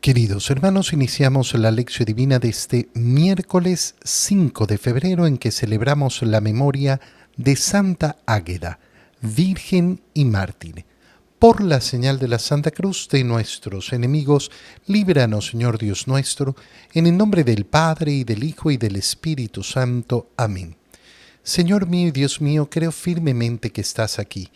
Queridos hermanos, iniciamos la lección divina de este miércoles 5 de febrero en que celebramos la memoria de Santa Águeda, Virgen y Mártir. Por la señal de la Santa Cruz de nuestros enemigos, líbranos, Señor Dios nuestro, en el nombre del Padre, y del Hijo, y del Espíritu Santo. Amén. Señor mío y Dios mío, creo firmemente que estás aquí,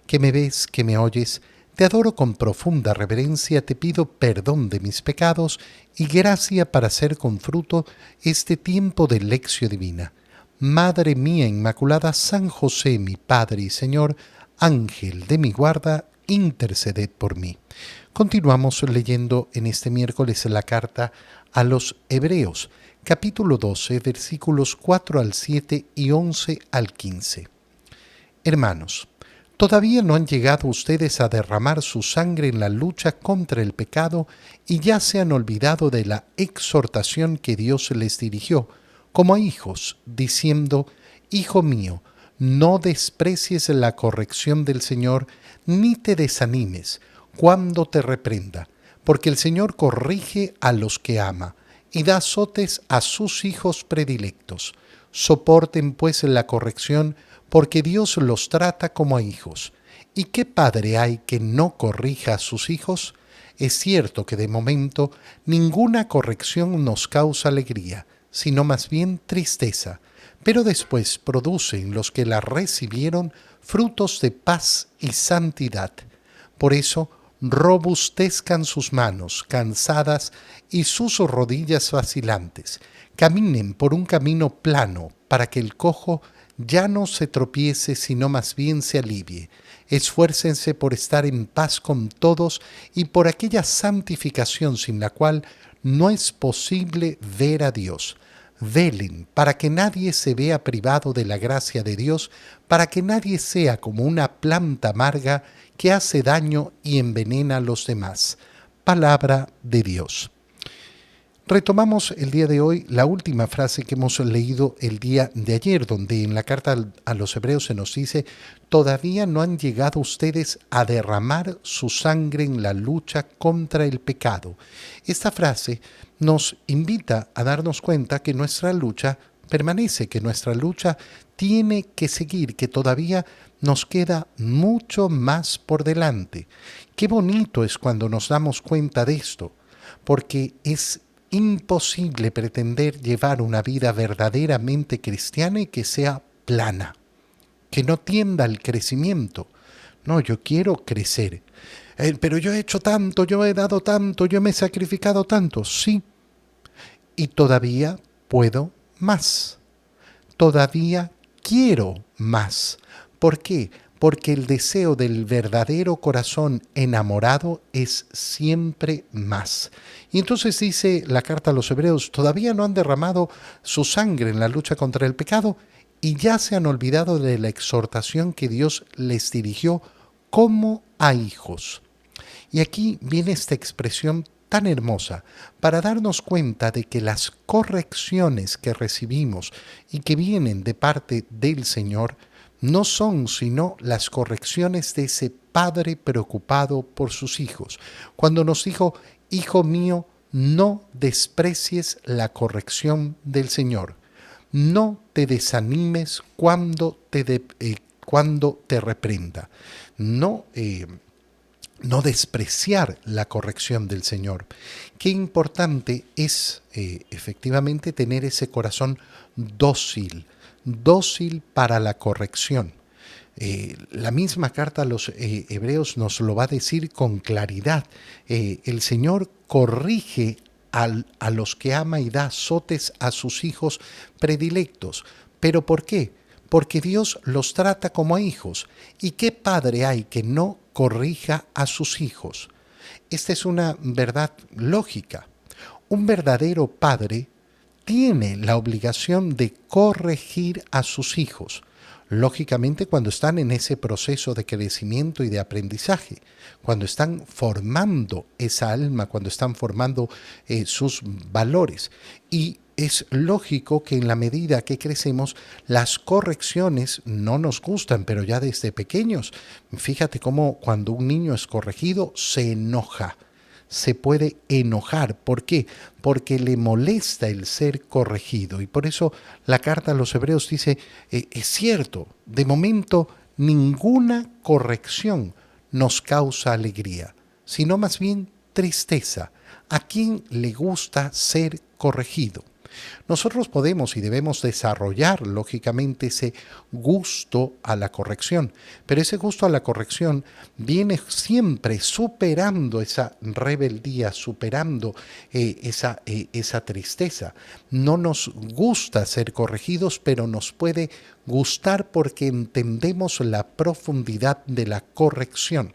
que me ves, que me oyes. Te adoro con profunda reverencia, te pido perdón de mis pecados y gracia para hacer con fruto este tiempo de lección divina. Madre mía Inmaculada, San José, mi Padre y Señor, Ángel de mi guarda, interceded por mí. Continuamos leyendo en este miércoles la carta a los Hebreos, capítulo 12, versículos 4 al 7 y 11 al 15. Hermanos, todavía no han llegado ustedes a derramar su sangre en la lucha contra el pecado y ya se han olvidado de la exhortación que Dios les dirigió, como a hijos, diciendo: Hijo mío, no desprecies la corrección del Señor, ni te desanimes cuando te reprenda, porque el Señor corrige a los que ama y da azotes a sus hijos predilectos. Soporten pues la corrección, porque Dios los trata como a hijos. ¿Y qué padre hay que no corrija a sus hijos? Es cierto que de momento ninguna corrección nos causa alegría, sino más bien tristeza, pero después produce en los que la recibieron frutos de paz y santidad. Por eso, robustezcan sus manos cansadas y sus rodillas vacilantes. Caminen por un camino plano para que el cojo ya no se tropiece, sino más bien se alivie. Esfuércense por estar en paz con todos y por aquella santificación sin la cual no es posible ver a Dios. Velen para que nadie se vea privado de la gracia de Dios, para que nadie sea como una planta amarga que hace daño y envenena a los demás. Palabra de Dios. Retomamos el día de hoy la última frase que hemos leído el día de ayer, donde en la carta a los Hebreos se nos dice: todavía no han llegado ustedes a derramar su sangre en la lucha contra el pecado. Esta frase nos invita a darnos cuenta que nuestra lucha permanece, que nuestra lucha tiene que seguir, que todavía nos queda mucho más por delante. Qué bonito es cuando nos damos cuenta de esto, porque es imposible pretender llevar una vida verdaderamente cristiana y que sea plana, que no tienda al crecimiento. No, yo quiero crecer, pero yo he hecho tanto, yo he dado tanto, yo me he sacrificado tanto. Sí, y todavía puedo más, todavía quiero más. ¿Por qué? Porque el deseo del verdadero corazón enamorado es siempre más. Y entonces dice la carta a los Hebreos: todavía no han derramado su sangre en la lucha contra el pecado y ya se han olvidado de la exhortación que Dios les dirigió como a hijos. Y aquí viene esta expresión tan hermosa para darnos cuenta de que las correcciones que recibimos y que vienen de parte del Señor no son sino las correcciones de ese padre preocupado por sus hijos. Cuando nos dijo: Hijo mío, no desprecies la corrección del Señor. No te desanimes cuando te reprenda. No despreciar la corrección del Señor. Qué importante es efectivamente tener ese corazón dócil para la corrección. La misma carta a los Hebreos nos lo va a decir con claridad. El Señor corrige a los que ama y da azotes a sus hijos predilectos. ¿Pero por qué? Porque Dios los trata como a hijos. ¿Y qué padre hay que no corrija a sus hijos? Esta es una verdad lógica. Un verdadero padre tiene la obligación de corregir a sus hijos, lógicamente cuando están en ese proceso de crecimiento y de aprendizaje, cuando están formando esa alma, cuando están formando sus valores. Y es lógico que en la medida que crecemos, las correcciones no nos gustan, pero ya desde pequeños. Fíjate cómo cuando un niño es corregido, se enoja. se puede enojar. ¿Por qué? Porque le molesta el ser corregido. Y por eso la carta a los Hebreos dice, es cierto, de momento ninguna corrección nos causa alegría, sino más bien tristeza. ¿A quién le gusta ser corregido? Nosotros podemos y debemos desarrollar, lógicamente, ese gusto a la corrección, pero ese gusto a la corrección viene siempre superando esa rebeldía, superando esa tristeza. No nos gusta ser corregidos, pero nos puede gustar porque entendemos la profundidad de la corrección.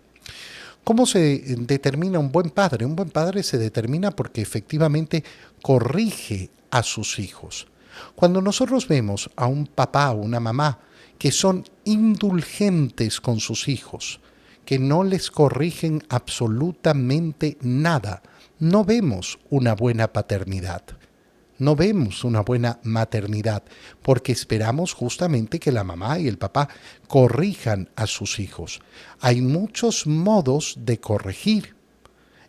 ¿Cómo se determina un buen padre? Un buen padre se determina porque efectivamente corrige a sus hijos. Cuando nosotros vemos a un papá o una mamá que son indulgentes con sus hijos, que no les corrigen absolutamente nada, no vemos una buena paternidad. No vemos una buena maternidad porque esperamos justamente que la mamá y el papá corrijan a sus hijos. Hay muchos modos de corregir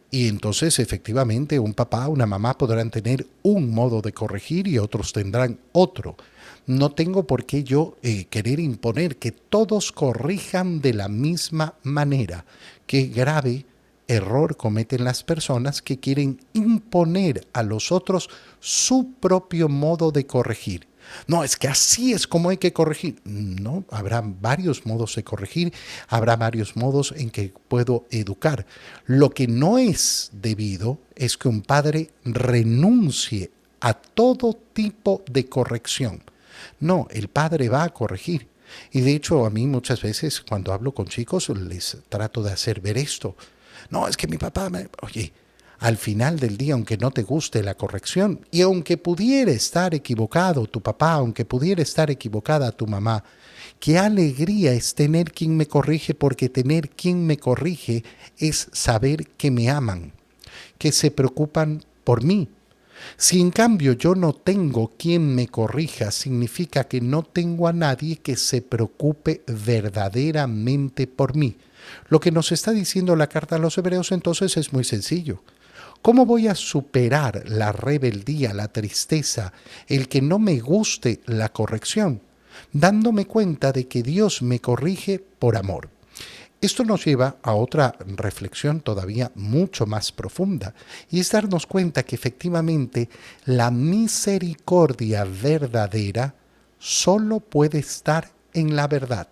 y entonces efectivamente un papá o una mamá podrán tener un modo de corregir y otros tendrán otro. No tengo por qué yo querer imponer que todos corrijan de la misma manera. Qué grave error cometen las personas que quieren imponer a los otros su propio modo de corregir. No, es que así es como hay que corregir. No, habrá varios modos de corregir, habrá varios modos en que puedo educar. Lo que no es debido es que un padre renuncie a todo tipo de corrección. No, el padre va a corregir. Y de hecho a mí muchas veces cuando hablo con chicos les trato de hacer ver esto. No, es que mi papá me... Oye, al final del día, aunque no te guste la corrección, y aunque pudiera estar equivocado tu papá, aunque pudiera estar equivocada tu mamá, qué alegría es tener quien me corrige, porque tener quien me corrige es saber que me aman, que se preocupan por mí. Si en cambio yo no tengo quien me corrija, significa que no tengo a nadie que se preocupe verdaderamente por mí. Lo que nos está diciendo la carta a los Hebreos entonces es muy sencillo. ¿Cómo voy a superar la rebeldía, la tristeza, el que no me guste la corrección? Dándome cuenta de que Dios me corrige por amor. Esto nos lleva a otra reflexión todavía mucho más profunda, y es darnos cuenta que efectivamente la misericordia verdadera solo puede estar en la verdad.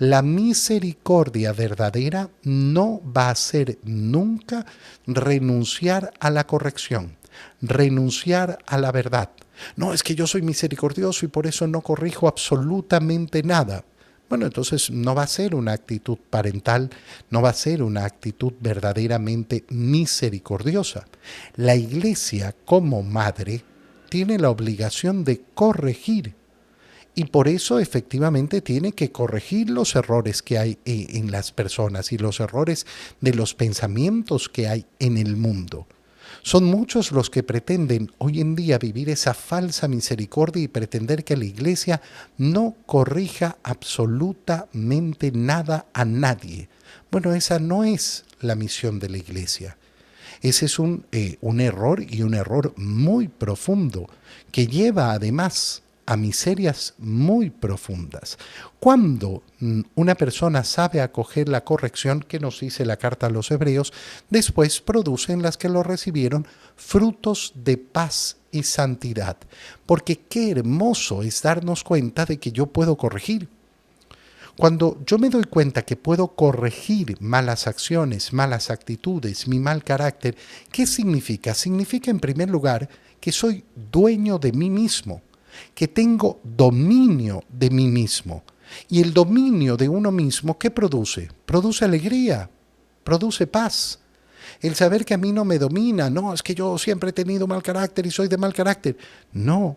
La misericordia verdadera no va a ser nunca renunciar a la corrección, renunciar a la verdad. No, es que yo soy misericordioso y por eso no corrijo absolutamente nada. Bueno, entonces no va a ser una actitud parental, no va a ser una actitud verdaderamente misericordiosa. La Iglesia, como madre, tiene la obligación de corregir. Y por eso efectivamente tiene que corregir los errores que hay en las personas y los errores de los pensamientos que hay en el mundo. Son muchos los que pretenden hoy en día vivir esa falsa misericordia y pretender que la Iglesia no corrija absolutamente nada a nadie. Bueno, esa no es la misión de la Iglesia. Ese es un error y un error muy profundo que lleva además a miserias muy profundas. Cuando una persona sabe acoger la corrección que nos dice la carta a los Hebreos, después producen las que lo recibieron frutos de paz y santidad. Porque qué hermoso es darnos cuenta de que yo puedo corregir. Cuando yo me doy cuenta que puedo corregir malas acciones, malas actitudes, mi mal carácter, ¿qué significa? Significa en primer lugar que soy dueño de mí mismo, que tengo dominio de mí mismo. Y el dominio de uno mismo, ¿qué produce? Produce alegría, produce paz. El saber que a mí no me domina, no, es que yo siempre he tenido mal carácter y soy de mal carácter. No,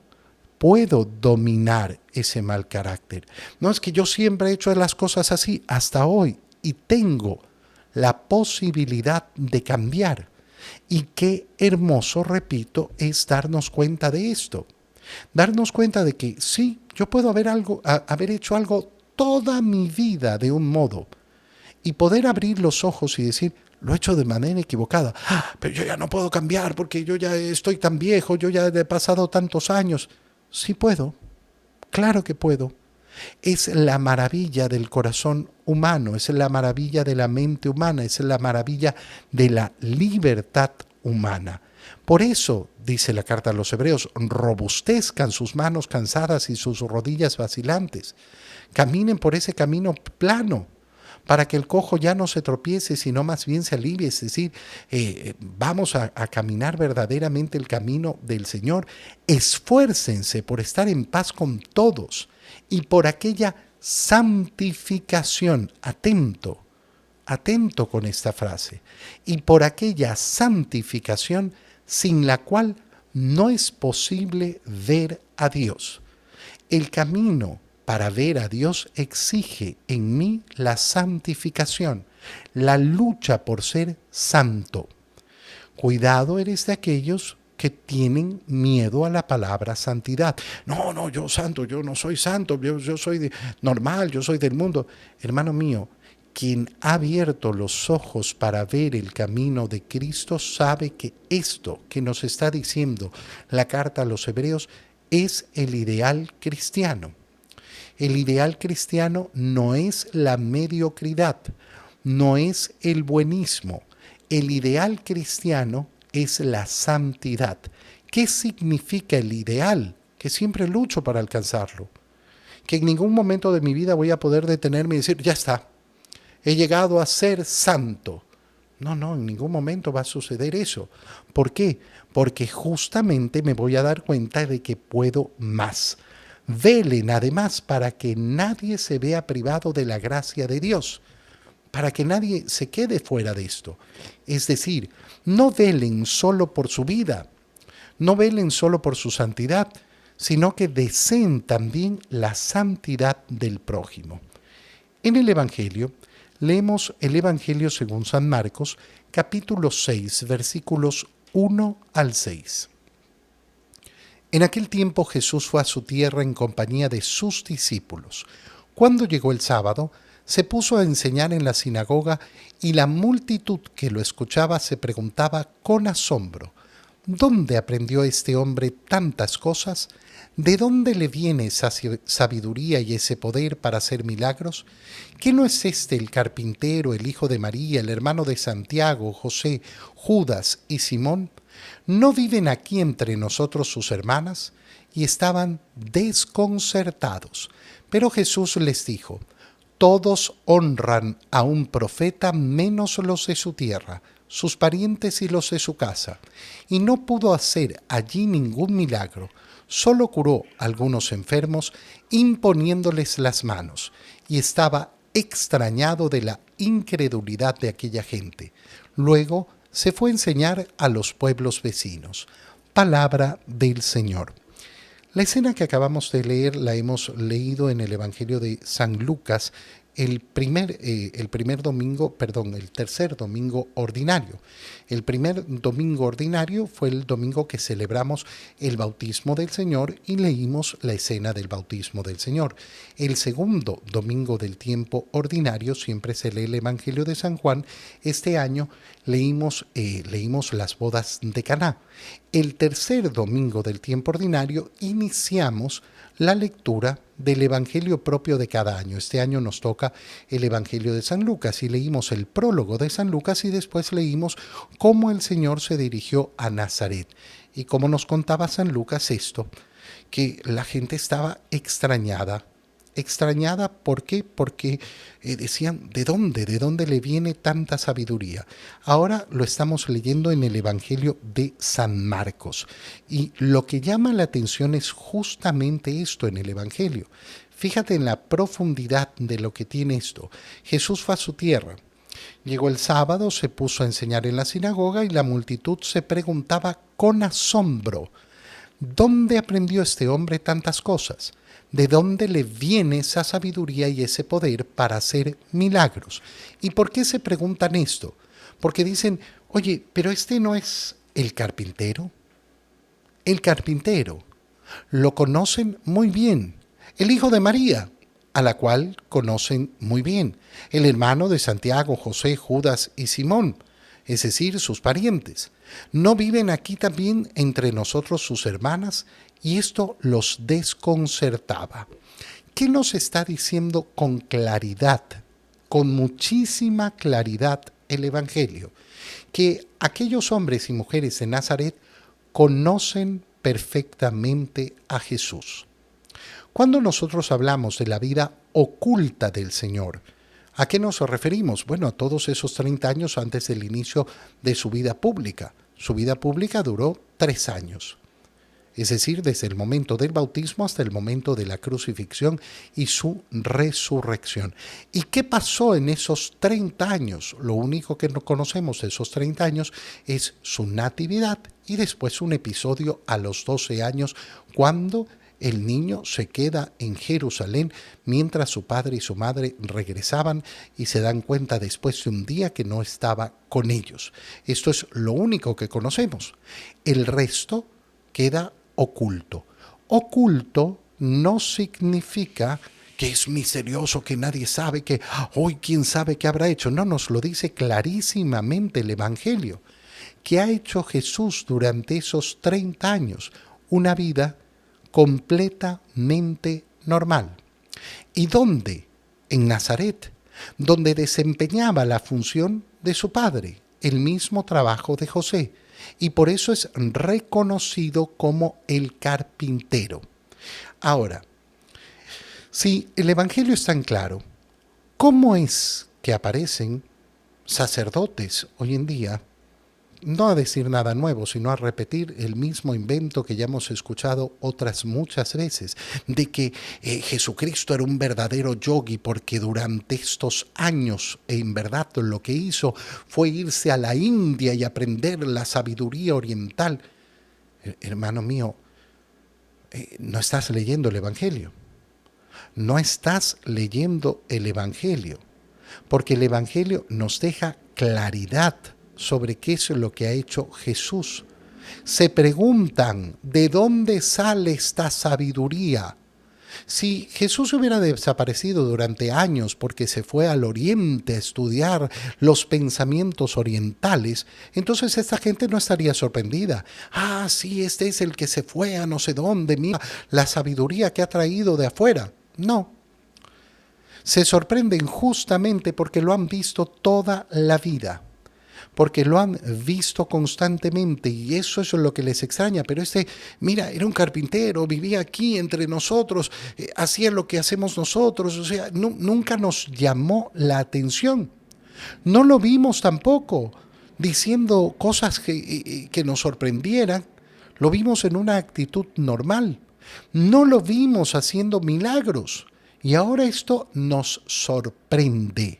puedo dominar ese mal carácter. No es que yo siempre he hecho las cosas así hasta hoy y tengo la posibilidad de cambiar. Y qué hermoso, repito, es darnos cuenta de esto. Darnos cuenta de que sí, yo puedo haber hecho algo toda mi vida de un modo y poder abrir los ojos y decir, lo he hecho de manera equivocada. Pero yo ya no puedo cambiar porque yo ya estoy tan viejo, yo ya he pasado tantos años. Sí puedo, claro que puedo. Es la maravilla del corazón humano, es la maravilla de la mente humana, es la maravilla de la libertad humana. Por eso, dice la carta a los Hebreos, robustezcan sus manos cansadas y sus rodillas vacilantes. Caminen por ese camino plano, para que el cojo ya no se tropiece, sino más bien se alivie. Es decir, vamos a caminar verdaderamente el camino del Señor. Esfuércense por estar en paz con todos y por aquella santificación. Atento, atento con esta frase. Y por aquella santificación sin la cual no es posible ver a Dios. El camino para ver a Dios exige en mí la santificación, la lucha por ser santo. Cuidado eres de aquellos que tienen miedo a la palabra santidad. No, no, yo santo, yo no soy santo, yo soy normal, yo soy del mundo. Hermano mío, quien ha abierto los ojos para ver el camino de Cristo sabe que esto que nos está diciendo la carta a los Hebreos es el ideal cristiano. El ideal cristiano no es la mediocridad, no es el buenismo. El ideal cristiano es la santidad. ¿Qué significa el ideal? Que siempre lucho para alcanzarlo. Que en ningún momento de mi vida voy a poder detenerme y decir, ya está, he llegado a ser santo. No, no, en ningún momento va a suceder eso. ¿Por qué? Porque justamente me voy a dar cuenta de que puedo más. Velen además para que nadie se vea privado de la gracia de Dios, para que nadie se quede fuera de esto. Es decir, no velen solo por su vida, no velen solo por su santidad, sino que deseen también la santidad del prójimo. En el Evangelio, leemos el Evangelio según San Marcos, capítulo 6, versículos 1 al 6. En aquel tiempo Jesús fue a su tierra en compañía de sus discípulos. Cuando llegó el sábado, se puso a enseñar en la sinagoga y la multitud que lo escuchaba se preguntaba con asombro, ¿dónde aprendió este hombre tantas cosas? ¿De dónde le viene esa sabiduría y ese poder para hacer milagros? ¿Qué no es este el carpintero, el hijo de María, el hermano de Santiago, José, Judas y Simón? ¿No viven aquí entre nosotros sus hermanas? Y estaban desconcertados. Pero Jesús les dijo, todos honran a un profeta menos los de su tierra, sus parientes y los de su casa. Y no pudo hacer allí ningún milagro, solo curó a algunos enfermos imponiéndoles las manos, y estaba extrañado de la incredulidad de aquella gente. Luego se fue a enseñar a los pueblos vecinos. Palabra del Señor. La escena que acabamos de leer la hemos leído en el Evangelio de San Lucas, el tercer domingo ordinario. El primer domingo ordinario fue el domingo que celebramos el bautismo del Señor y leímos la escena del bautismo del Señor. El segundo domingo del tiempo ordinario siempre se lee el Evangelio de San Juan. Este año leímos las bodas de Caná. El tercer domingo del tiempo ordinario iniciamos la lectura del Evangelio propio de cada año. Este año nos toca el Evangelio de San Lucas y leímos el prólogo de San Lucas y después leímos cómo el Señor se dirigió a Nazaret. Y como nos contaba San Lucas esto, que la gente estaba extrañada. Extrañada, ¿por qué? Porque decían, ¿de dónde le viene tanta sabiduría? Ahora lo estamos leyendo en el Evangelio de San Marcos. Y lo que llama la atención es justamente esto en el Evangelio. Fíjate en la profundidad de lo que tiene esto. Jesús fue a su tierra. Llegó el sábado, se puso a enseñar en la sinagoga y la multitud se preguntaba con asombro, ¿dónde aprendió este hombre tantas cosas? ¿De dónde le viene esa sabiduría y ese poder para hacer milagros? ¿Y por qué se preguntan esto? Porque dicen, oye, pero este no es el carpintero. El carpintero. Lo conocen muy bien. El hijo de María, a la cual conocen muy bien. El hermano de Santiago, José, Judas y Simón. es decir, sus parientes. ¿No viven aquí también entre nosotros sus hermanas? Y esto los desconcertaba. ¿Qué nos está diciendo con claridad, con muchísima claridad el Evangelio? Que aquellos hombres y mujeres de Nazaret conocen perfectamente a Jesús. Cuando nosotros hablamos de la vida oculta del Señor, ¿a qué nos referimos? Bueno, a todos esos 30 años antes del inicio de su vida pública. Su vida pública duró 3 años. Es decir, desde el momento del bautismo hasta el momento de la crucifixión y su resurrección. ¿Y qué pasó en esos 30 años? Lo único que no conocemos de esos 30 años es su natividad y después un episodio a los 12 años cuando el niño se queda en Jerusalén mientras su padre y su madre regresaban y se dan cuenta después de un día que no estaba con ellos. Esto es lo único que conocemos. El resto queda oculto. Oculto no significa que es misterioso, que nadie sabe, que hoy quién sabe qué habrá hecho. No, nos lo dice clarísimamente el Evangelio. ¿Qué ha hecho Jesús durante esos 30 años? Una vida completamente normal. ¿Y dónde? En Nazaret, donde desempeñaba la función de su padre, el mismo trabajo de José. Y por eso es reconocido como el carpintero. Ahora, si el Evangelio es tan claro, ¿cómo es que aparecen sacerdotes hoy en día? No a decir nada nuevo, sino a repetir el mismo invento que ya hemos escuchado otras muchas veces, de que Jesucristo era un verdadero yogi porque durante estos años, en verdad, lo que hizo fue irse a la India y aprender la sabiduría oriental. Hermano mío, no estás leyendo el Evangelio. No estás leyendo el Evangelio, porque el Evangelio nos deja claridad sobre qué es lo que ha hecho Jesús. Se preguntan, ¿de dónde sale esta sabiduría? Si Jesús hubiera desaparecido durante años porque se fue al oriente a estudiar los pensamientos orientales, entonces esta gente no estaría sorprendida. Ah, sí, este es el que se fue a no sé dónde, mira la sabiduría que ha traído de afuera. No. Se sorprenden justamente porque lo han visto toda la vida, porque lo han visto constantemente y eso es lo que les extraña. Pero mira, era un carpintero, vivía aquí entre nosotros, hacía lo que hacemos nosotros, o sea, nunca nos llamó la atención. No lo vimos tampoco diciendo cosas que nos sorprendieran, lo vimos en una actitud normal, no lo vimos haciendo milagros y ahora esto nos sorprende.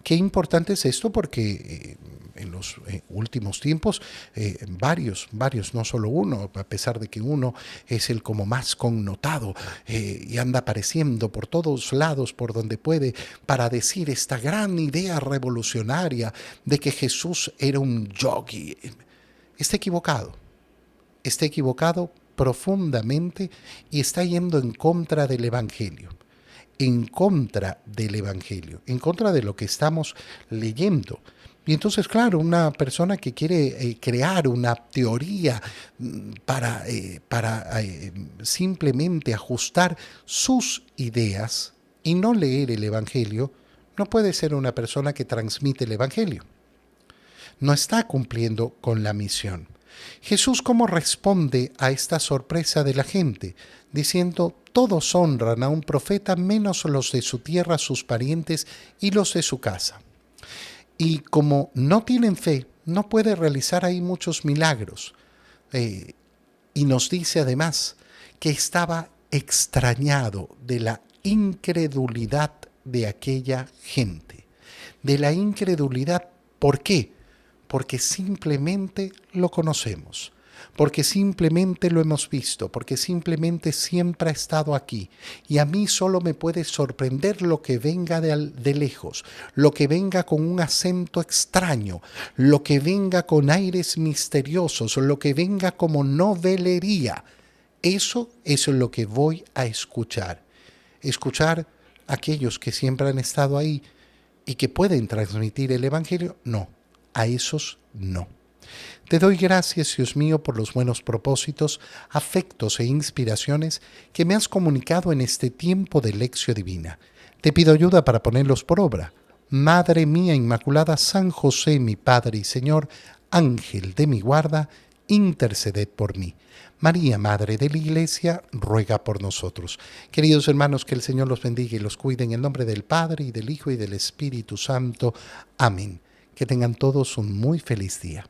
Qué importante es esto porque en los últimos tiempos varios, no solo uno, a pesar de que uno es el como más connotado y anda apareciendo por todos lados, por donde puede, para decir esta gran idea revolucionaria de que Jesús era un yogi. Está equivocado profundamente y está yendo en contra del Evangelio. En contra del Evangelio, en contra de lo que estamos leyendo. Y entonces, claro, una persona que quiere crear una teoría para simplemente ajustar sus ideas y no leer el Evangelio, no puede ser una persona que transmite el Evangelio. No está cumpliendo con la misión. Jesús, ¿cómo responde a esta sorpresa de la gente? Diciendo, todos honran a un profeta menos los de su tierra, sus parientes y los de su casa. Y como no tienen fe, no puede realizar ahí muchos milagros. Y nos dice además que estaba extrañado de la incredulidad de aquella gente. De la incredulidad, ¿por qué? Porque simplemente lo conocemos, porque simplemente lo hemos visto, porque simplemente siempre ha estado aquí. Y a mí solo me puede sorprender lo que venga de lejos, lo que venga con un acento extraño, lo que venga con aires misteriosos, lo que venga como novelería. Eso es lo que voy a escuchar. Escuchar a aquellos que siempre han estado ahí y que pueden transmitir el Evangelio, no. a esos no. Te doy gracias, Dios mío, por los buenos propósitos, afectos e inspiraciones que me has comunicado en este tiempo de lección divina. Te pido ayuda para ponerlos por obra. Madre mía Inmaculada, San José, mi Padre y Señor, Ángel de mi guarda, interceded por mí. María, Madre de la Iglesia, ruega por nosotros. Queridos hermanos, que el Señor los bendiga y los cuide en el nombre del Padre, y del Hijo, y del Espíritu Santo. Amén. Que tengan todos un muy feliz día.